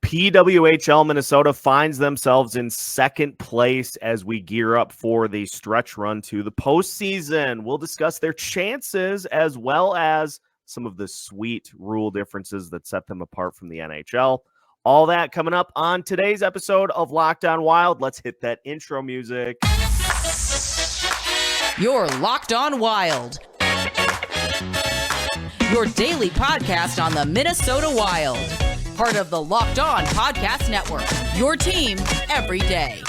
PWHL Minnesota finds themselves in second place as we gear up for the stretch run to the postseason. We'll discuss their chances as well as some of the sweet rule differences that set them apart from the NHL. All that coming up on today's episode of Locked On Wild. Let's hit that intro music. You're Locked On Wild, your daily podcast on the Minnesota Wild. Part of the Locked On Podcast Network, your team every day.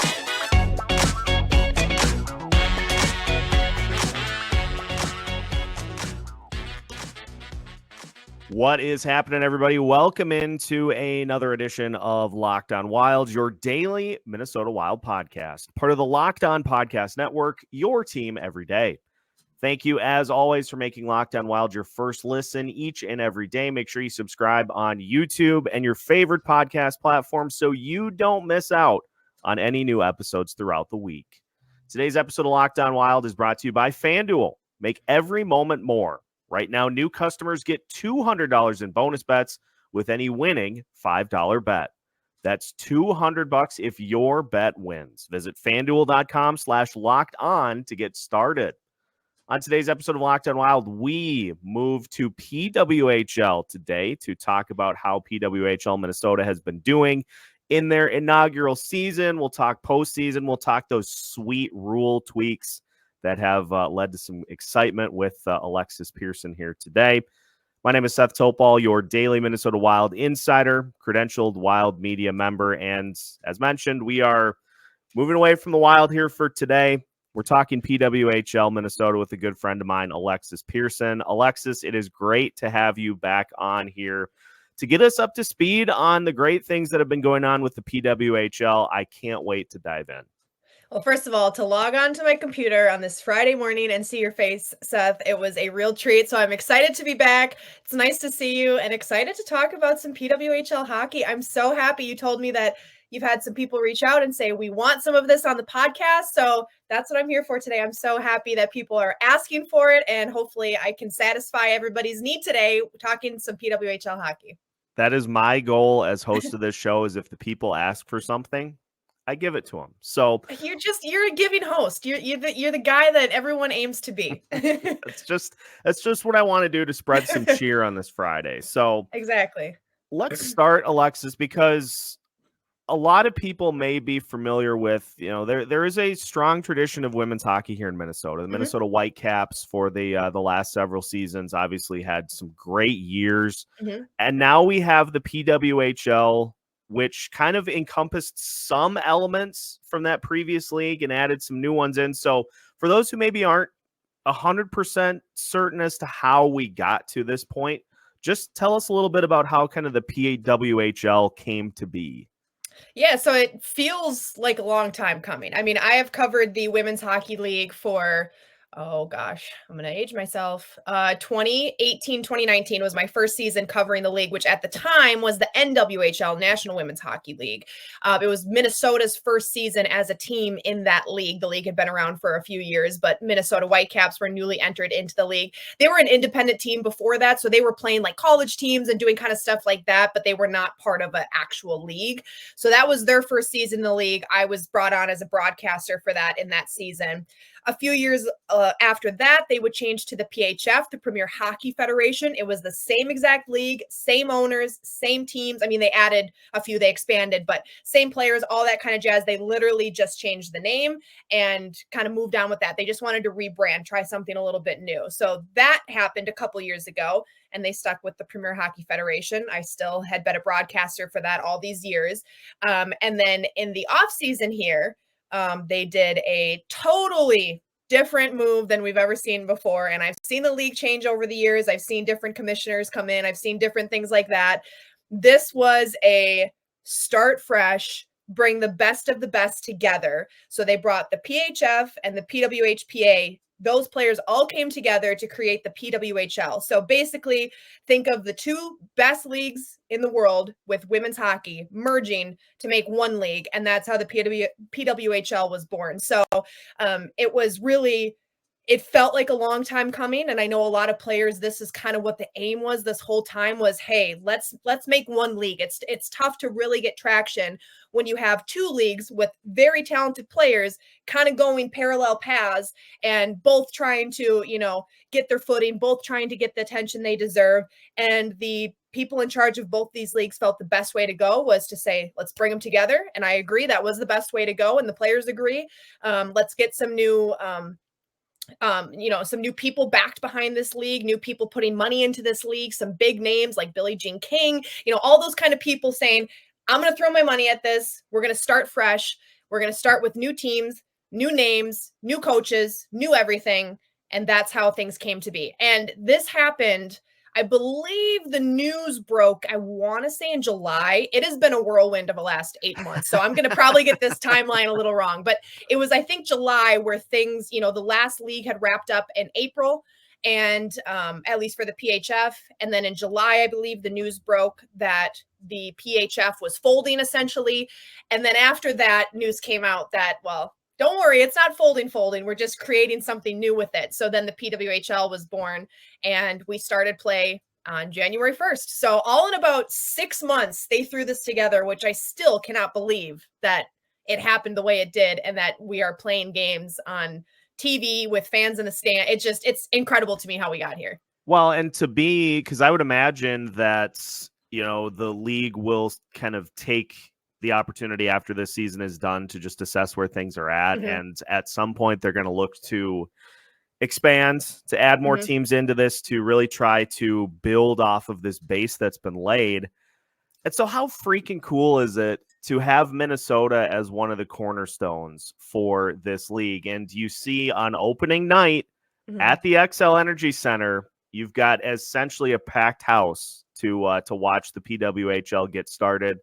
What is happening, everybody? Welcome into another edition of Locked On Wild, your daily Minnesota Wild podcast. Part of the Locked On Podcast Network, your team every day. Thank you, as always, for making Locked On Wild your first listen each and every day. Make sure you subscribe on YouTube and your favorite podcast platform so you don't miss out on any new episodes throughout the week. Today's episode of Locked On Wild is brought to you by FanDuel. Make every moment more. Right now, new customers get $200 in bonus bets with any winning $5 bet. That's $200 if your bet wins. Visit FanDuel.com/LockedOn to get started. On today's episode of Locked On Wild, we move to PWHL today to talk about how PWHL Minnesota has been doing in their inaugural season. We'll talk postseason. We'll talk those sweet rule tweaks that have led to some excitement with Alexis Pearson here today. My name is Seth Topal, your daily Minnesota Wild insider, credentialed Wild media member. And as mentioned, we are moving away from the Wild here for today. We're talking PWHL Minnesota with a good friend of mine, Alexis Pearson. Alexis, it is great to have you back on here to get us up to speed on the great things that have been going on with the PWHL. I can't wait to dive in. Well, first of all, to log on to my computer on this Friday morning and see your face, Seth, it was a real treat. So I'm excited to be back. It's nice to see you and excited to talk about some PWHL hockey. I'm so happy you told me that you've had some people reach out and say, we want some of this on the podcast. So that's what I'm here for today. I'm so happy that people are asking for it, and hopefully I can satisfy everybody's need today talking some PWHL hockey. That is my goal as host of this show, is if the people ask for something, I give it to them. So you're a giving host. You're the guy that everyone aims to be. that's just what I want to do to spread some cheer on this Friday. So exactly. Let's start, Alexis, because a lot of people may be familiar with, there is a strong tradition of women's hockey here in Minnesota. The Minnesota Whitecaps for the last several seasons obviously had some great years. And now we have the PWHL, which kind of encompassed some elements from that previous league and added some new ones in. So for those who maybe aren't 100% certain as to how we got to this point, just tell us a little bit about how kind of the PWHL came to be. Yeah, so it feels like a long time coming. I mean, I have covered the Women's Hockey League for, oh gosh, I'm going to age myself. 2018, 2019 was my first season covering the league, which at the time was the NWHL, National Women's Hockey League. It was Minnesota's first season as a team in that league. The league had been around for a few years, but Minnesota Whitecaps were newly entered into the league. They were an independent team before that, so they were playing like college teams and doing kind of stuff like that, but they were not part of an actual league. So that was their first season in the league. I was brought on as a broadcaster for that in that season. A few years after that, they would change to the PHF, the Premier Hockey Federation. It was the same exact league, same owners, same teams. I mean, they added a few, they expanded, but same players, all that kind of jazz. They literally just changed the name and kind of moved on with that. They just wanted to rebrand, try something a little bit new. So that happened a couple years ago, and they stuck with the Premier Hockey Federation. I still had been a broadcaster for that all these years. And then in the off season here, they did a totally different move than we've ever seen before. And I've seen the league change over the years. I've seen different commissioners come in. I've seen different things like that. This was a start fresh, bring the best of the best together. So they brought the PHF and the PWHPA. Those players all came together to create the PWHL. So basically, think of the two best leagues in the world with women's hockey merging to make one league. And that's how the PWHL was born. So it was really it felt like a long time coming. And I know a lot of players, this is kind of what the aim was this whole time was, hey, let's make one league. It's tough to really get traction when you have two leagues with very talented players kind of going parallel paths and both trying to, get their footing, both trying to get the attention they deserve. And the people in charge of both these leagues felt the best way to go was to say, let's bring them together. And I agree that was the best way to go. And the players agree. Let's get some new, some new people backed behind this league, new people putting money into this league, some big names like Billie Jean King, all those kind of people saying, I'm going to throw my money at this. We're going to start fresh. We're going to start with new teams, new names, new coaches, new everything. And that's how things came to be. And this happened, I believe the news broke, I want to say in July. It has been a whirlwind of the last 8 months. So I'm going to probably get this timeline a little wrong, but it was, I think, July where things, the last league had wrapped up in April, and at least for the PHF. And then in July, I believe the news broke that the PHF was folding essentially. And then after that, news came out that, well, don't worry, it's not folding. We're just creating something new with it. So then the PWHL was born, and we started play on January 1st. So all in about 6 months, they threw this together, which I still cannot believe that it happened the way it did and that we are playing games on TV with fans in the stand. It's incredible to me how we got here. Well, and because I would imagine that, the league will kind of take the opportunity after this season is done to just assess where things are at. Mm-hmm. And at some point they're going to look to expand, to add more mm-hmm. teams into this, to really try to build off of this base that's been laid. And so how freaking cool is it to have Minnesota as one of the cornerstones for this league? And you see on opening night mm-hmm. at the XL Energy Center, you've got essentially a packed house to watch the PWHL get started.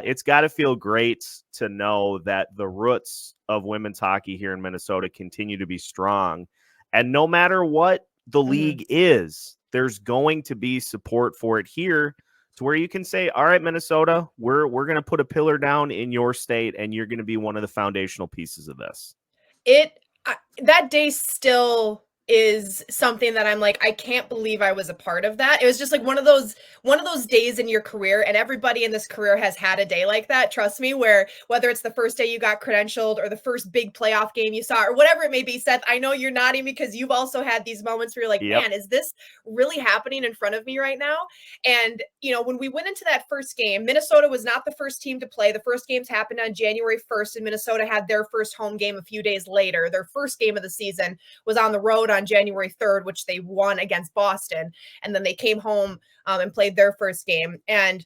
It's got to feel great to know that the roots of women's hockey here in Minnesota continue to be strong. And no matter what the league is, there's going to be support for it here to where you can say, all right, Minnesota, we're going to put a pillar down in your state, and you're going to be one of the foundational pieces of this. That day still is something that I'm like, I can't believe I was a part of that. It was just like one of those days in your career, and everybody in this career has had a day like that. Trust me, where whether it's the first day you got credentialed or the first big playoff game you saw or whatever it may be. Seth, I know you're nodding because you've also had these moments where you're like, man, is this really happening in front of me right now? And, when we went into that first game, Minnesota was not the first team to play. The first games happened on January 1st, and Minnesota had their first home game a few days later. Their first game of the season was on the road on January 3rd, which they won against Boston. And then they came home and played their first game. And,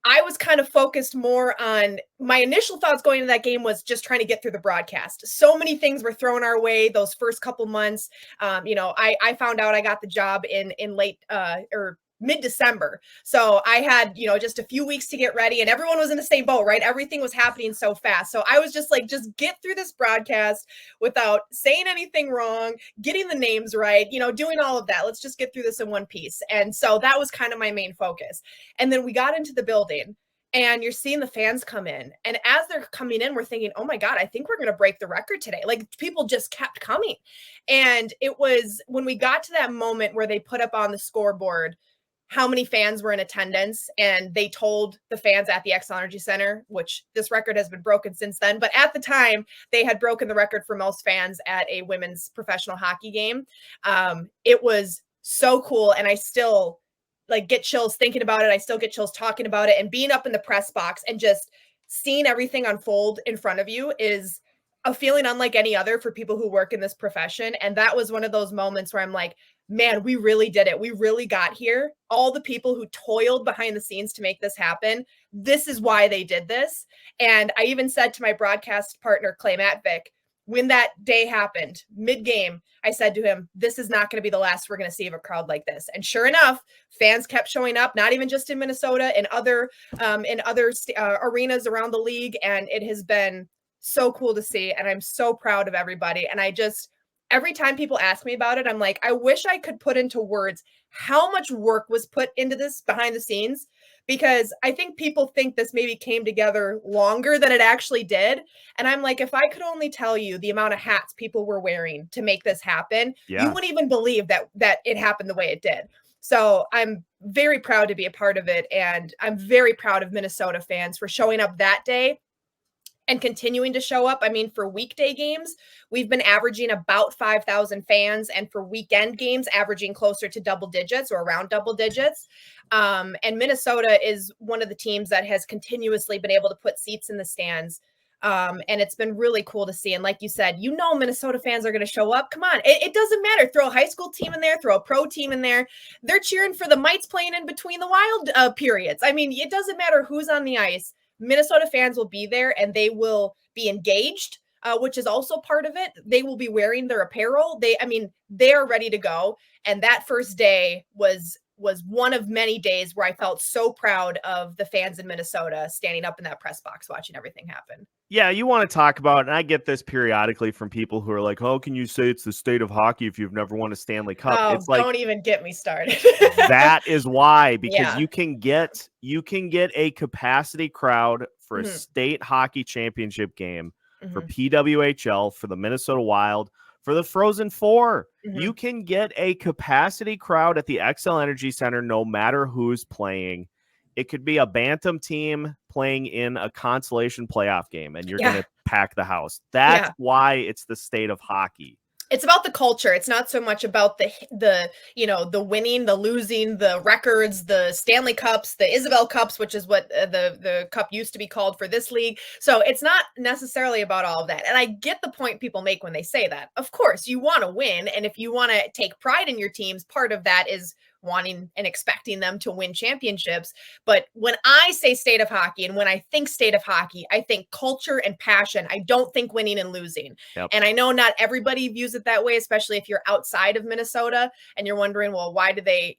I was kind of focused more on my initial thoughts going into that game was just trying to get through the broadcast. So many things were thrown our way those first couple months. I found out I got the job in late or mid-December. So I had, just a few weeks to get ready, and everyone was in the same boat, right? Everything was happening so fast. So I was just like, just get through this broadcast without saying anything wrong, getting the names right, doing all of that. Let's just get through this in one piece. And so that was kind of my main focus. And then we got into the building, and you're seeing the fans come in. And as they're coming in, we're thinking, oh my God, I think we're going to break the record today. Like, people just kept coming. And it was when we got to that moment where they put up on the scoreboard how many fans were in attendance, and they told the fans at the XL Energy Center, which this record has been broken since then, but at the time they had broken the record for most fans at a women's professional hockey game. It was so cool, and I still get chills thinking about it. I still get chills talking about it, and being up in the press box and just seeing everything unfold in front of you is a feeling unlike any other for people who work in this profession. And that was one of those moments where I'm like, man, we really did it. We really got here. All the people who toiled behind the scenes to make this happen, this is why they did this. And I even said to my broadcast partner, Clay Matvick, when that day happened, mid-game, I said to him, this is not going to be the last we're going to see of a crowd like this. And sure enough, fans kept showing up, not even just in Minnesota, in other arenas around the league. And it has been so cool to see. And I'm so proud of everybody. And every time people ask me about it, I'm like, I wish I could put into words how much work was put into this behind the scenes, because I think people think this maybe came together longer than it actually did. And I'm like, if I could only tell you the amount of hats people were wearing to make this happen, you wouldn't even believe that it happened the way it did. So I'm very proud to be a part of it. And I'm very proud of Minnesota fans for showing up that day and continuing to show up. I mean, for weekday games, we've been averaging about 5,000 fans, and for weekend games, averaging closer to double digits or around double digits. And Minnesota is one of the teams that has continuously been able to put seats in the stands. And it's been really cool to see. And like you said, Minnesota fans are going to show up. Come on. It doesn't matter. Throw a high school team in there, throw a pro team in there. They're cheering for the Mites playing in between the Wild periods. I mean, it doesn't matter who's on the ice. Minnesota fans will be there and they will be engaged, which is also part of it. They will be wearing their apparel. They are ready to go. And that first day was one of many days where I felt so proud of the fans in Minnesota standing up in that press box, watching everything happen. Yeah, you want to talk about, and I get this periodically from people who are like, "How can you say it's the state of hockey if you've never won a Stanley Cup?" Oh, it's like, don't even get me started. That is why, because Yeah. you can get a capacity crowd for a state hockey championship game for PWHL, for the Minnesota Wild, for the Frozen Four. You can get a capacity crowd at the XL Energy Center no matter who's playing. It could be a Bantam team playing in a consolation playoff game, and you're going to pack the house. That's why it's the state of hockey. It's about the culture. It's not so much about the winning, the losing, the records, the Stanley Cups, the Isabel Cups, which is what the cup used to be called for this league. So it's not necessarily about all of that. And I get the point people make when they say that. Of course, you want to win. And if you want to take pride in your teams, part of that is wanting and expecting them to win championships. But when I say state of hockey and when I think state of hockey, I think culture and passion. I don't think winning and losing. Yep. And I know not everybody views it that way, especially if you're outside of Minnesota and you're wondering, well, why do they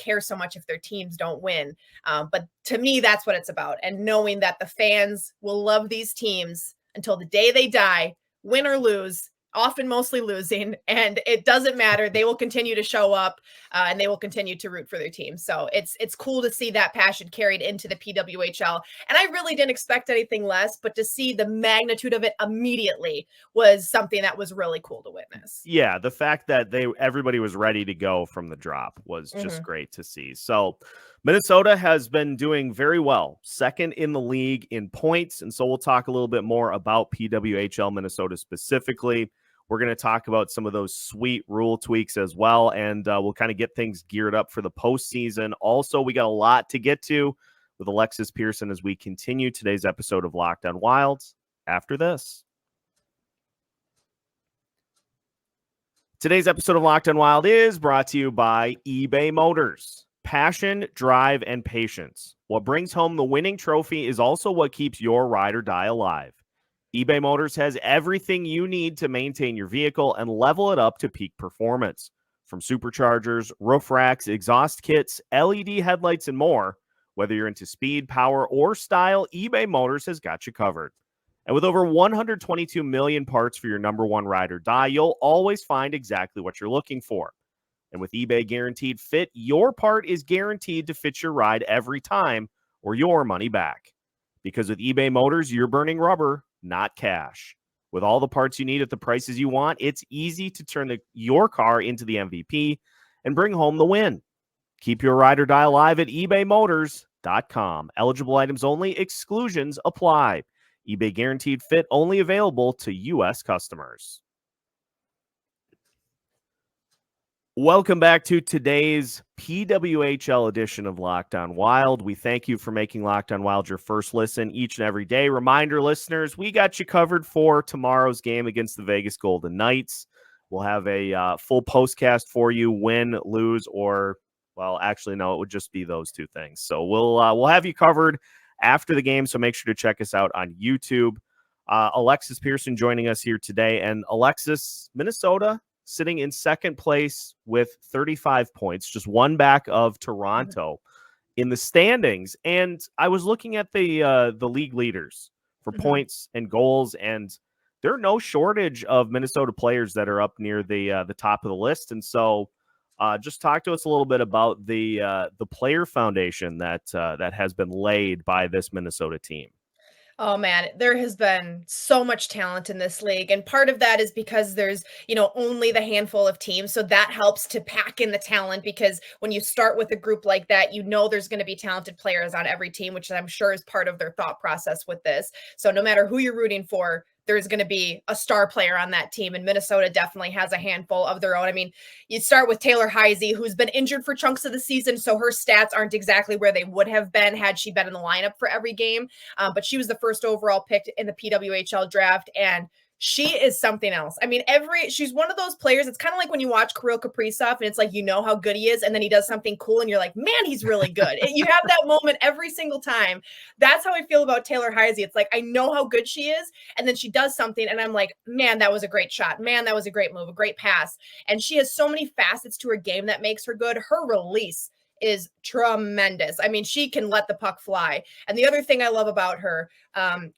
care so much if their teams don't win? But to me, that's what it's about. And knowing that the fans will love these teams until the day they die, win or lose, often mostly losing, and it doesn't matter. They will continue to show up and they will continue to root for their team. So it's cool to see that passion carried into the PWHL. And I really didn't expect anything less, but to see the magnitude of it immediately was something that was really cool to witness. Yeah, the fact that everybody was ready to go from the drop was just great to see. So Minnesota has been doing very well, second in the league in points. And so we'll talk a little bit more about PWHL Minnesota specifically. We're going to talk about some of those sweet rule tweaks as well, and we'll kind of get things geared up for the postseason. Also, we got a lot to get to with Alexis Pearson as we continue today's episode of Locked On Wild after this. Today's episode of Locked On Wild is brought to you by eBay Motors. Passion, drive, and patience. What brings home the winning trophy is also what keeps your ride or die alive. eBay Motors has everything you need to maintain your vehicle and level it up to peak performance. From superchargers, roof racks, exhaust kits, LED headlights, and more, whether you're into speed, power, or style, eBay Motors has got you covered. And with over 122 million parts for your number one ride or die, you'll always find exactly what you're looking for. And with eBay Guaranteed Fit, your part is guaranteed to fit your ride every time or your money back. Because with eBay Motors, you're burning rubber, not cash. With all the parts you need at the prices you want, it's easy to turn your car into the MVP and bring home the win. Keep your ride or die alive at ebaymotors.com. Eligible items only. Exclusions apply. eBay Guaranteed Fit only available to U.S. customers. Welcome back to today's PWHL edition of Locked On Wild. We thank you for making Locked On Wild your first listen each and every day. Reminder, listeners, we got you covered for tomorrow's game against the Vegas Golden Knights. We'll have a full postcast for you, win, lose, or, well, actually, no, it would just be those two things. So we'll have you covered after the game, so make sure to check us out on YouTube. Alexis Pearson joining us here today. And Alexis, Minnesota sitting in second place with 35 points, just one back of Toronto in the standings. And I was looking at the league leaders for points and goals, and there are no shortage of Minnesota players that are up near the top of the list. And so Just talk to us a little bit about the player foundation that has been laid by this Minnesota team. Oh man, there has been so much talent in this league. And part of that is because there's, only the handful of teams. So that helps to pack in the talent because when you start with a group like that, there's going to be talented players on every team, which I'm sure is part of their thought process with this. So no matter who you're rooting for, there's going to be a star player on that team. And Minnesota definitely has a handful of their own. I mean, you start with Taylor Heisey, who's been injured for chunks of the season. So her stats aren't exactly where they would have been had she been in the lineup for every game. But she was the first overall pick in the PWHL draft. And she is something else. I mean, she's one of those players. It's kind of like when you watch Kirill Kaprizov and it's like, how good he is. And then he does something cool and you're like, man, he's really good. You have that moment every single time. That's how I feel about Taylor Heisey. It's like, I know how good she is. And then she does something and I'm like, man, that was a great shot. Man, that was a great move, a great pass. And she has so many facets to her game that makes her good. Her release is tremendous. I mean, she can let the puck fly. And the other thing I love about her,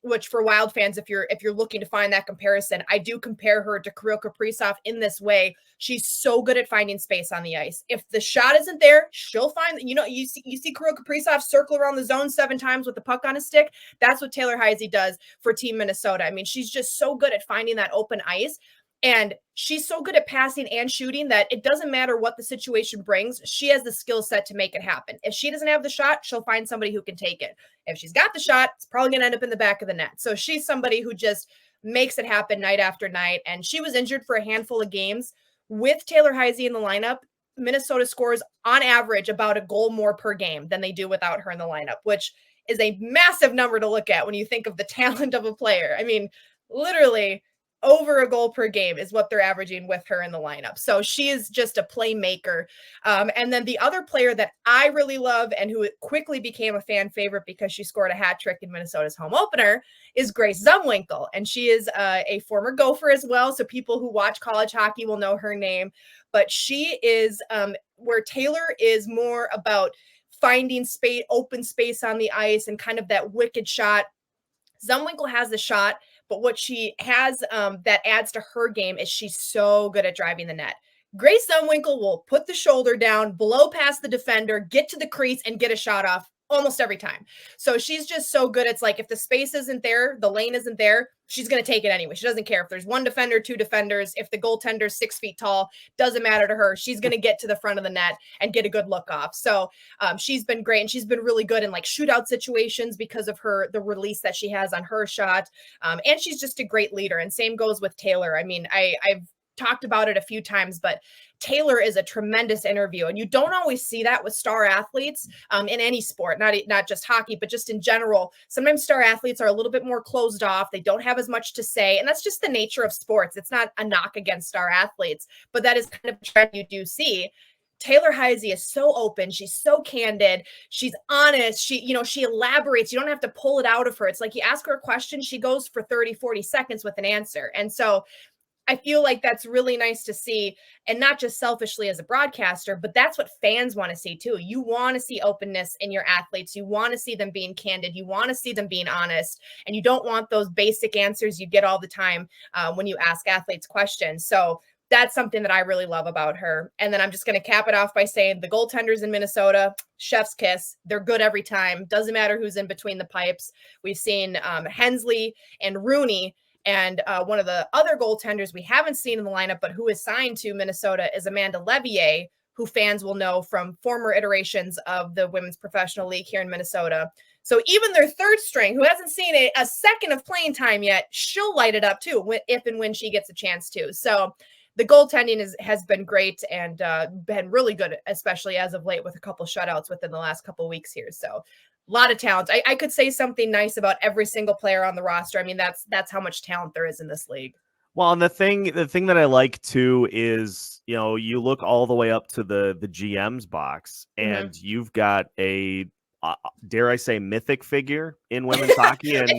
which for Wild fans, if you're looking to find that comparison, I do compare her to Kirill Kaprizov in this way. She's so good at finding space on the ice. If the shot isn't there, she'll find, you see Kirill Kaprizov circle around the zone 7 times with the puck on his stick. That's what Taylor Heisey does for Team Minnesota. I mean, she's just so good at finding that open ice. And she's so good at passing and shooting that it doesn't matter what the situation brings. She has the skill set to make it happen. If she doesn't have the shot, she'll find somebody who can take it. If she's got the shot, it's probably going to end up in the back of the net. So she's somebody who just makes it happen night after night. And she was injured for a handful of games. With Taylor Heisey in the lineup, Minnesota scores on average about a goal more per game than they do without her in the lineup, which is a massive number to look at when you think of the talent of a player. I mean, literally over a goal per game is what they're averaging with her in the lineup. So she is just a playmaker. And then the other player that I really love and who quickly became a fan favorite because she scored a hat trick in Minnesota's home opener is Grace Zumwinkle. And she is a former Gopher as well. So people who watch college hockey will know her name. But she is where Taylor is more about finding space, open space on the ice and kind of that wicked shot. Zumwinkle has the shot, but what she has that adds to her game is she's so good at driving the net. Grace Zumwinkle will put the shoulder down, blow past the defender, get to the crease, and get a shot off almost every time. So she's just so good. It's like if the space isn't there, the lane isn't there, she's going to take it anyway. She doesn't care if there's 1 defender, 2 defenders. If the goaltender's 6 feet tall, doesn't matter to her. She's going to get to the front of the net and get a good look off. So she's been great. And she's been really good in like shootout situations because of the release that she has on her shot. And she's just a great leader. And same goes with Taylor. I mean, I've talked about it a few times, but Taylor is a tremendous interview. And you don't always see that with star athletes in any sport, not just hockey, but just in general. Sometimes star athletes are a little bit more closed off. They don't have as much to say. And that's just the nature of sports. It's not a knock against star athletes, but that is kind of a trend you do see. Taylor Heisey is so open. She's so candid. She's honest. She elaborates. You don't have to pull it out of her. It's like you ask her a question, she goes for 30, 40 seconds with an answer. And so I feel like that's really nice to see, and not just selfishly as a broadcaster, but that's what fans want to see too. You want to see openness in your athletes. You want to see them being candid. You want to see them being honest, and you don't want those basic answers you get all the time when you ask athletes questions. So that's something that I really love about her. And then I'm just going to cap it off by saying the goaltenders in Minnesota, chef's kiss. They're good every time. Doesn't matter who's in between the pipes. We've seen Hensley and Rooney. And one of the other goaltenders we haven't seen in the lineup, but who is signed to Minnesota, is Amanda Levier, who fans will know from former iterations of the Women's Professional League here in Minnesota. So even their third string, who hasn't seen a second of playing time yet, she'll light it up too, if and when she gets a chance to. So the goaltending has been great and been really good, especially as of late with a couple shutouts within the last couple of weeks here. So a lot of talent. I could say something nice about every single player on the roster. I mean, that's how much talent there is in this league. Well, and the thing that I like too is, you look all the way up to the GM's box, and you've got a dare I say mythic figure in women's hockey, and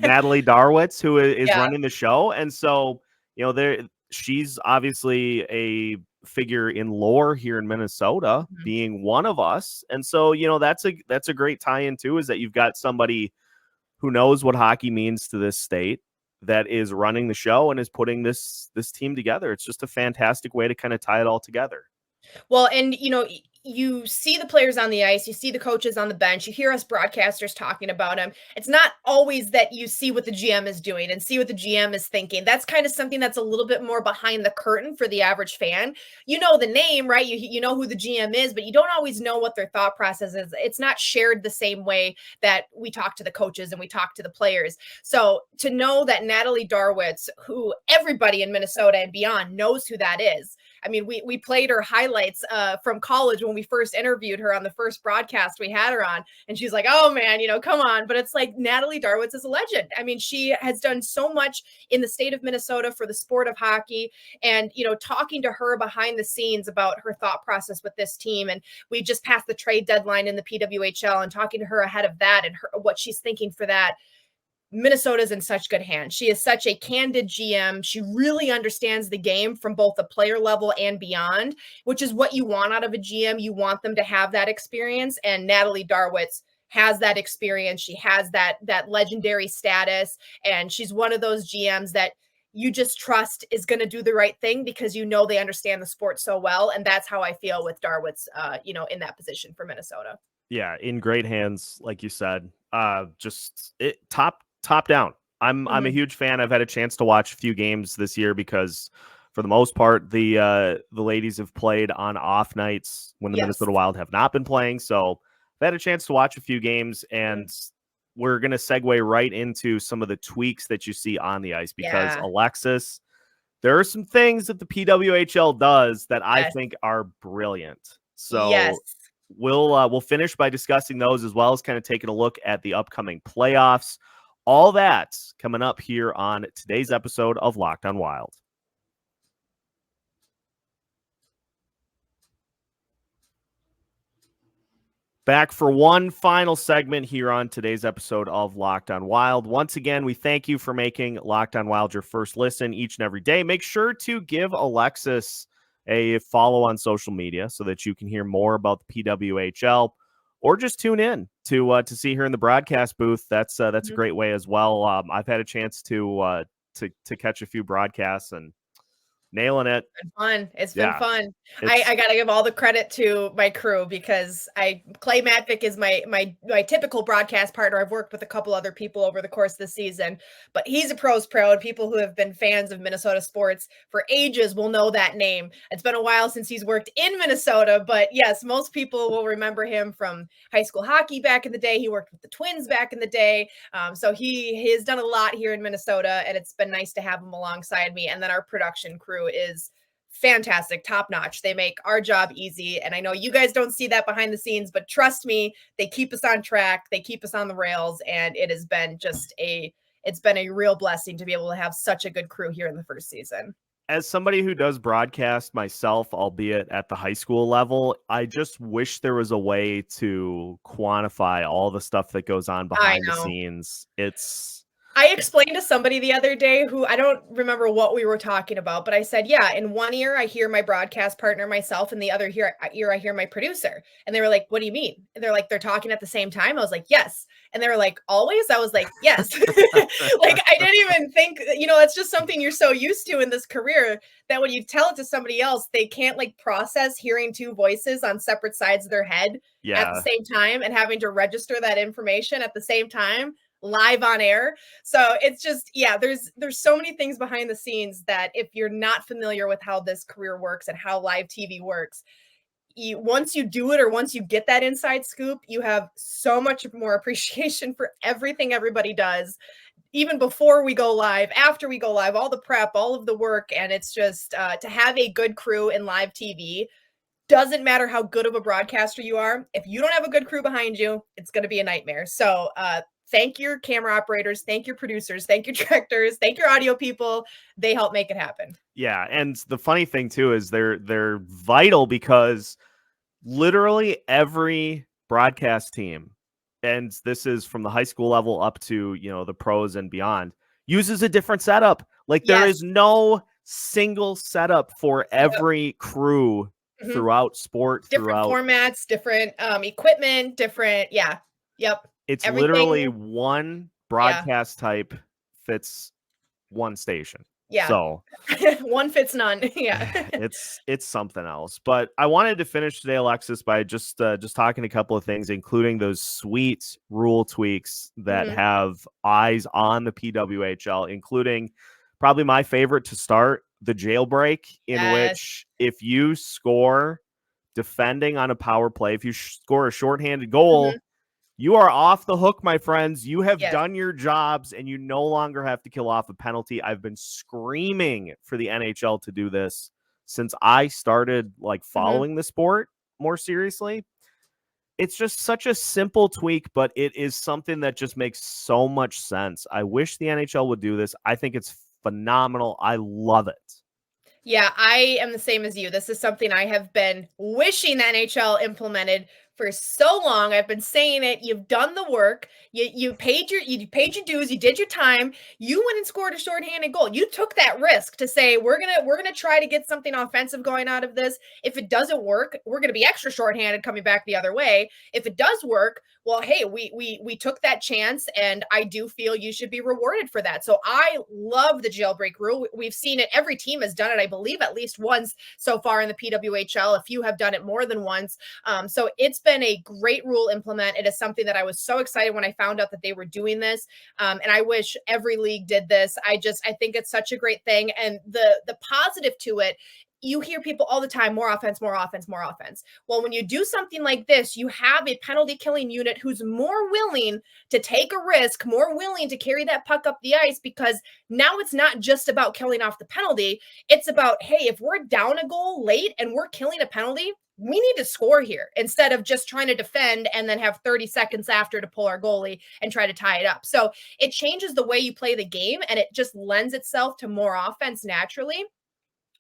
Natalie Darwitz, who is running the show, and so she's obviously a figure in lore here in Minnesota, being one of us. And so, that's a great tie-in too, is that you've got somebody who knows what hockey means to this state that is running the show and is putting this team together. It's just a fantastic way to kind of tie it all together. Well, and you see the players on the ice, you see the coaches on the bench, you hear us broadcasters talking about them. It's not always that you see what the GM is doing and see what the GM is thinking. That's kind of something that's a little bit more behind the curtain for the average fan. You know the name, right? You know who the GM is, but you don't always know what their thought process is. It's not shared the same way that we talk to the coaches and we talk to the players. So to know that Natalie Darwitz, who everybody in Minnesota and beyond knows who that is. I mean, we played her highlights from college when we first interviewed her on the first broadcast we had her on. And she's like, oh, man, come on. But it's like Natalie Darwitz is a legend. I mean, she has done so much in the state of Minnesota for the sport of hockey. And, talking to her behind the scenes about her thought process with this team. And we just passed the trade deadline in the PWHL and talking to her ahead of that and what she's thinking for that. Minnesota's in such good hands. She is such a candid GM. She really understands the game from both the player level and beyond, which is what you want out of a GM. You want them to have that experience. And Natalie Darwitz has that experience. She has that legendary status. And she's one of those GMs that you just trust is going to do the right thing because they understand the sport so well. And that's how I feel with Darwitz, in that position for Minnesota. Yeah, in great hands, like you said. Top down. I'm a huge fan. I've had a chance to watch a few games this year because for the most part, the ladies have played on off nights when the Minnesota Wild have not been playing. So I've had a chance to watch a few games, and we're going to segue right into some of the tweaks that you see on the ice because Alexis, there are some things that the PWHL does that I think are brilliant. So we'll finish by discussing those as well as kind of taking a look at the upcoming playoffs. All that's coming up here on today's episode of Locked on Wild. Back for one final segment here on today's episode of Locked on Wild. Once again, we thank you for making Locked on Wild your first listen each and every day. Make sure to give Alexis a follow on social media so that you can hear more about the PWHL. Or just tune in to see her in the broadcast booth. That's a great way as well. I've had a chance to catch a few broadcasts and nailing it. It's been fun. I got to give all the credit to my crew because Clay Matvick is my typical broadcast partner. I've worked with a couple other people over the course of the season, but he's a pro's pro, and people who have been fans of Minnesota sports for ages will know that name. It's been a while since he's worked in Minnesota, but yes, most people will remember him from high school hockey back in the day. He worked with the Twins back in the day. So he has done a lot here in Minnesota, and it's been nice to have him alongside me. And then our production crew is fantastic, top notch. They make our job easy. And I know you guys don't see that behind the scenes, but trust me, they keep us on track. They keep us on the rails. And it has been it's been a real blessing to be able to have such a good crew here in the first season. As somebody who does broadcast myself, albeit at the high school level, I just wish there was a way to quantify all the stuff that goes on behind the scenes. I explained to somebody the other day who I don't remember what we were talking about, but I said, in one ear, I hear my broadcast partner, myself, and the other ear, I hear my producer. And they were like, what do you mean? And they're like, they're talking at the same time. I was like, yes. And they were like, always? I was like, yes. Like, I didn't even think, it's just something you're so used to in this career that when you tell it to somebody else, they can't process hearing two voices on separate sides of their head at the same time and having to register that information at the same time. Live on air. So it's just, there's so many things behind the scenes that if you're not familiar with how this career works and how live TV works, once you do it or once you get that inside scoop, you have so much more appreciation for everything everybody does, even before we go live, after we go live, all the prep, all of the work. And it's just to have a good crew in live TV. Doesn't matter how good of a broadcaster you are. If you don't have a good crew behind you, it's going to be a nightmare. So, thank your camera operators, thank your producers, thank your directors, thank your audio people. They help make it happen. Yeah, and the funny thing too is they're vital because literally every broadcast team, and this is from the high school level up to the pros and beyond, uses a different setup. There is no single setup for every crew throughout sport, different formats, different equipment, different. It's literally one broadcast type fits one station. Yeah. So one fits none. Yeah. it's something else. But I wanted to finish today, Alexis, by just talking a couple of things, including those sweet rule tweaks that have eyes on the PWHL, including probably my favorite to start, the jailbreak, in which if you score defending on a power play, if you score a shorthanded goal, you are off the hook, my friends. You have done your jobs and you no longer have to kill off a penalty. I've been screaming for the NHL to do this since I started following the sport more seriously. It's just such a simple tweak, but it is something that just makes so much sense. I wish the NHL would do this. I think it's phenomenal. I love it. Yeah, I am the same as you. This is something I have been wishing the NHL implemented for so long. I've been saying it. You've done the work. You paid your dues. You did your time. You went and scored a shorthanded goal. You took that risk to say we're gonna try to get something offensive going out of this. If it doesn't work, we're gonna be extra shorthanded coming back the other way. If it does work, well, hey, we took that chance, and I do feel you should be rewarded for that. So I love the jailbreak rule. We've seen it. Every team has done it, I believe, at least once so far in the PWHL. A few have done it more than once. So it's been a great rule implement. It is something that I was so excited when I found out that they were doing this. And I wish every league did this. I think it's such a great thing. And the positive to it, you hear people all the time, more offense, more offense, more offense. Well, when you do something like this, you have a penalty killing unit who's more willing to take a risk, more willing to carry that puck up the ice, because now it's not just about killing off the penalty. It's about, hey, if we're down a goal late and we're killing a penalty, we need to score here instead of just trying to defend and then have 30 seconds after to pull our goalie and try to tie it up. So it changes the way you play the game, and it just lends itself to more offense naturally,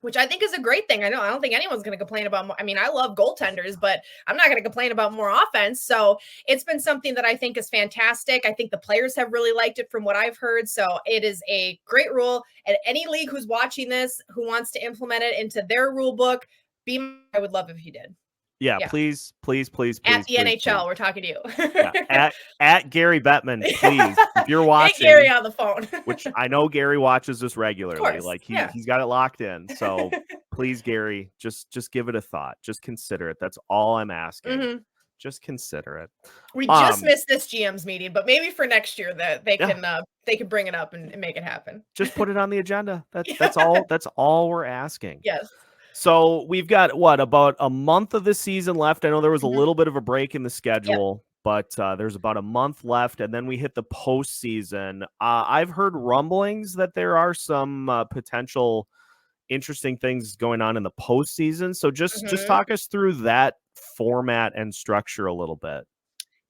which I think is a great thing. I don't think anyone's going to complain about more. I mean, I love goaltenders, but I'm not going to complain about more offense. So it's been something that I think is fantastic. I think the players have really liked it from what I've heard. So it is a great rule. And any league who's watching this, who wants to implement it into their rule book, I would love if you did. Yeah, please. At the NHL, we're talking to you. At Gary Bettman, please. If you're watching, get Gary on the phone. which I know Gary watches this regularly. He's got it locked in. So please, Gary, just give it a thought. Just consider it. That's all I'm asking. Just consider it. We just missed this GM's meeting, but maybe for next year that they can bring it up and make it happen. Just put it on the agenda. That's all. That's all we're asking. Yes. So we've got about a month of the season left. I know there was a little bit of a break in the schedule, but there's about a month left, and then we hit the postseason. I've heard rumblings that there are some potential interesting things going on in the postseason. So just talk us through that format and structure a little bit.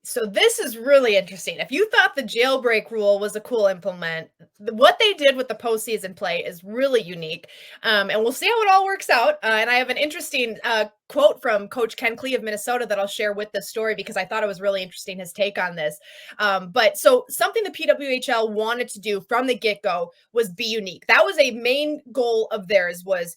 So this is really interesting. If you thought the jailbreak rule was a cool implement, what they did with the postseason play is really unique. And we'll see how it all works out. And I have an interesting quote from Coach Ken Klee of Minnesota that I'll share with this story, because I thought it was really interesting, his take on this. But so something the PWHL wanted to do from the get-go was be unique. That was a main goal of theirs, was,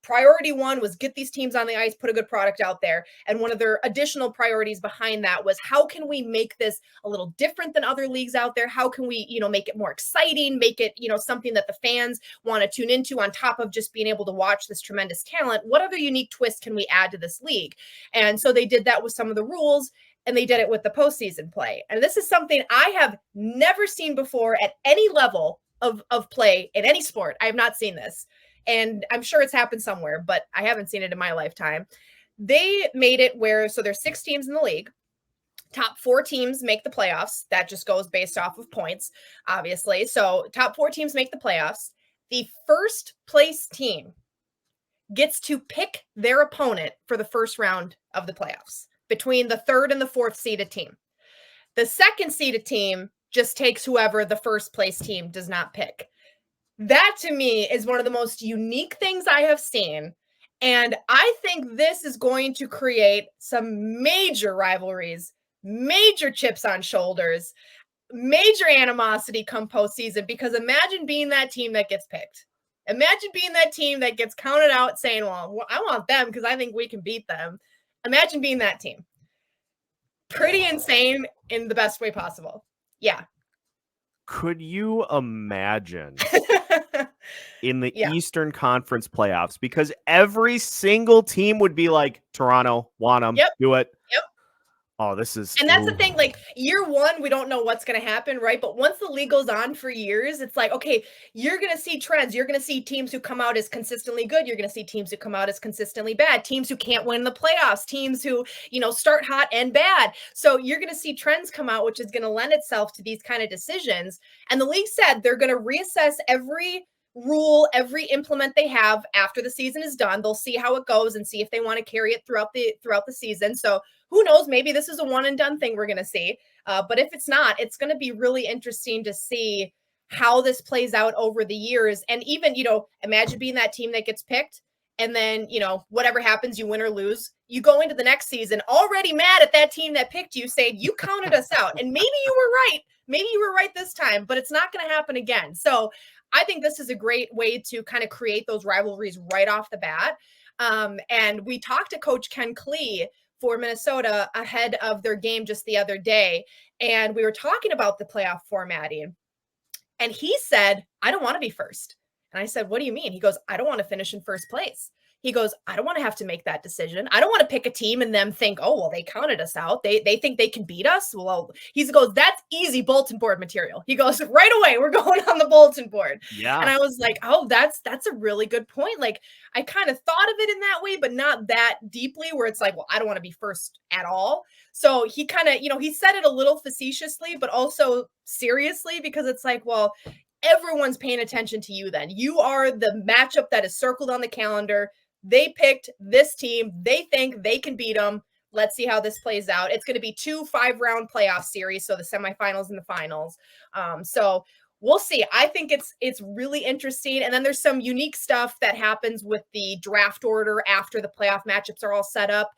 priority one was get these teams on the ice, put a good product out there. And one of their additional priorities behind that was, how can we make this a little different than other leagues out there? How can we, make it more exciting, make it, something that the fans want to tune into, on top of just being able to watch this tremendous talent? What other unique twists can we add to this league? And so they did that with some of the rules, and they did it with the postseason play. And this is something I have never seen before at any level of play in any sport. I have not seen this. And I'm sure it's happened somewhere, but I haven't seen it in my lifetime. They made it where, so there's 6 teams in the league. Top 4 teams make the playoffs. That just goes based off of points, obviously. So top 4 teams make the playoffs. The first place team gets to pick their opponent for the first round of the playoffs between the 3rd and the 4th seeded team. The 2nd seeded team just takes whoever the first place team does not pick. That to me is one of the most unique things I have seen. And I think this is going to create some major rivalries, major chips on shoulders, major animosity come postseason, because imagine being that team that gets picked. Imagine being that team that gets counted out saying, well, I want them because I think we can beat them. Imagine being that team. Pretty insane in the best way possible. Yeah. Could you imagine in the Yeah. Eastern Conference playoffs, because every single team would be like, Toronto, want them, Yep. do it. Yep. Oh, this is. And that's the thing, like year one, we don't know what's going to happen, right? But once the league goes on for years, it's like, okay, you're going to see trends. You're going to see teams who come out as consistently good. You're going to see teams who come out as consistently bad, teams who can't win the playoffs, teams who, start hot and bad. So you're going to see trends come out, which is going to lend itself to these kind of decisions. And the league said they're going to reassess every rule, every implement they have after the season is done. They'll see how it goes and see if they want to carry it throughout the season. So who knows, maybe this is a one and done thing we're going to see. But if it's not, it's going to be really interesting to see how this plays out over the years. And even, imagine being that team that gets picked and then, whatever happens, you win or lose, you go into the next season already mad at that team that picked you, saying you counted us out. And maybe you were right. Maybe you were right this time, but it's not going to happen again. So I think this is a great way to kind of create those rivalries right off the bat. And we talked to Coach Ken Klee for Minnesota ahead of their game just the other day. And we were talking about the playoff formatting. And he said, I don't want to be first. And I said, what do you mean? He goes, I don't want to finish in first place. He goes, I don't want to have to make that decision. I don't want to pick a team and them think, oh, well, they counted us out. They think they can beat us. Well, he goes, that's easy bulletin board material. He goes, right away, we're going on the bulletin board. Yeah. And I was like, oh, that's a really good point. Like, I kind of thought of it in that way, but not that deeply, where it's like, well, I don't want to be first at all. So he kind of, he said it a little facetiously, but also seriously, because it's like, well, everyone's paying attention to you then. You are the matchup that is circled on the calendar. They picked this team. They think they can beat them. Let's see how this plays out. It's going to be 2 5-round playoff series, so the semifinals and the finals. So we'll see. I think it's really interesting. And then there's some unique stuff that happens with the draft order after the playoff matchups are all set up.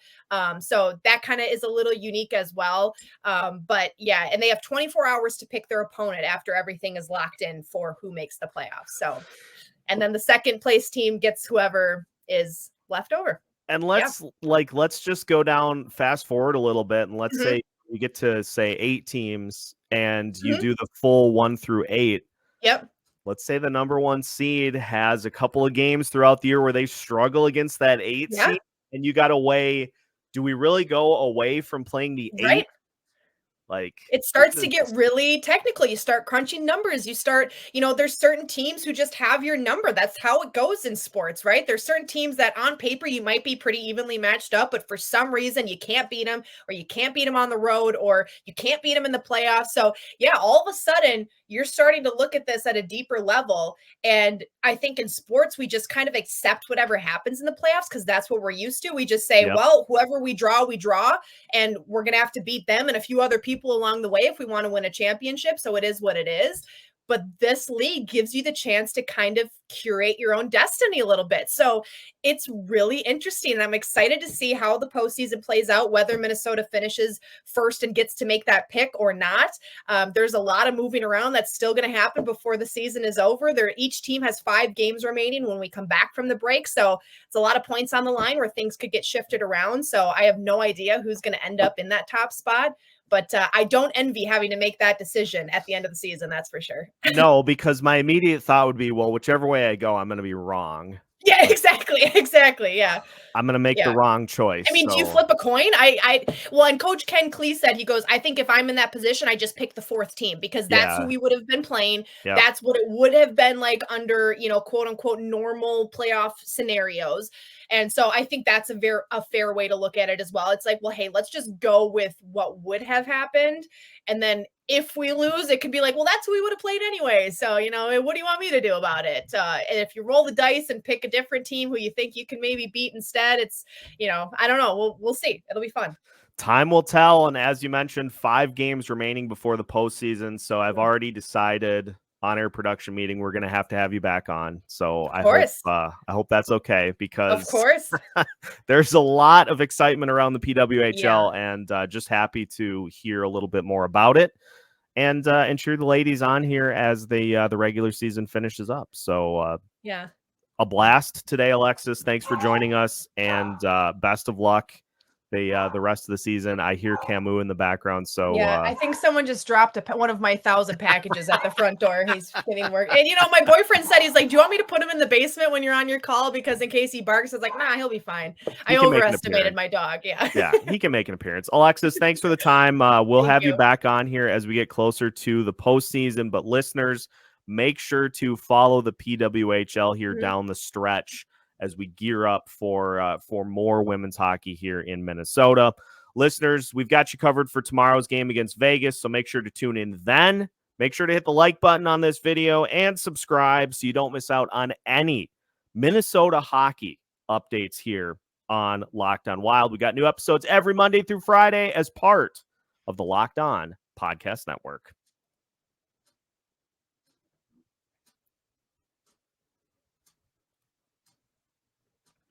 So that kind of is a little unique as well. But yeah, and they have 24 hours to pick their opponent after everything is locked in for who makes the playoffs. So, and then the second place team gets whoever is left over. And let's just go down, fast forward a little bit, and let's say you get to say 8 teams and you do the full 1 through 8. Yep. Let's say the number 1 seed has a couple of games throughout the year where they struggle against that 8 seed, and you got to weigh, do we really go away from playing the 8? Right. Like, it starts to get really technical. You start crunching numbers. You start, there's certain teams who just have your number. That's how it goes in sports, right? There's certain teams that on paper you might be pretty evenly matched up, but for some reason you can't beat them, or you can't beat them on the road, or you can't beat them in the playoffs. So yeah, all of a sudden you're starting to look at this at a deeper level. And I think in sports, we just kind of accept whatever happens in the playoffs because that's what we're used to. We just say, well, whoever we draw, and we're going to have to beat them and a few other people along the way if we want to win a championship. So it is what it is. But this league gives you the chance to kind of curate your own destiny a little bit. So it's really interesting. And I'm excited to see how the postseason plays out, whether Minnesota finishes first and gets to make that pick or not. There's a lot of moving around that's still going to happen before the season is over. Each team has 5 games remaining when we come back from the break. So it's a lot of points on the line where things could get shifted around. So I have no idea who's going to end up in that top spot. But I don't envy having to make that decision at the end of the season. That's for sure. No, because my immediate thought would be, well, whichever way I go, I'm going to be wrong. Yeah, exactly. Yeah. I'm going to make the wrong choice. I mean, do you flip a coin? Well, and Coach Ken Klee said, he goes, I think if I'm in that position, I just pick the 4th team because that's who we would have been playing. Yep. That's what it would have been like under, quote unquote, normal playoff scenarios. And so I think that's a fair way to look at it as well. It's like, well, hey, let's just go with what would have happened. And then if we lose, it could be like, well, that's who we would have played anyway. So, what do you want me to do about it? And if you roll the dice and pick a different team who you think you can maybe beat instead, it's, I don't know. We'll see. It'll be fun. Time will tell. And as you mentioned, 5 games remaining before the postseason. So I've already decided on-air production meeting, we're going to have you back on. So I hope that's okay, because of course there's a lot of excitement around the PWHL and just happy to hear a little bit more about it and cheer the ladies on here as the regular season finishes up. So a blast today, Alexis. Thanks for joining us and best of luck the rest of the season. I hear Camus in the background, so yeah, I think someone just dropped one of my 1,000 packages at the front door. He's getting work, and my boyfriend said, he's like, "Do you want me to put him in the basement when you're on your call, because in case he barks?" I was like, "Nah, he'll be fine." I overestimated my dog. Yeah, he can make an appearance. Alexis, thanks for the time. We'll have you back on here as we get closer to the postseason. But listeners, make sure to follow the PWHL here down the stretch as we gear up for more women's hockey here in Minnesota. Listeners, we've got you covered for tomorrow's game against Vegas, so make sure to tune in then. Make sure to hit the like button on this video and subscribe so you don't miss out on any Minnesota hockey updates here on Locked On Wild. We got new episodes every Monday through Friday as part of the Locked On Podcast Network.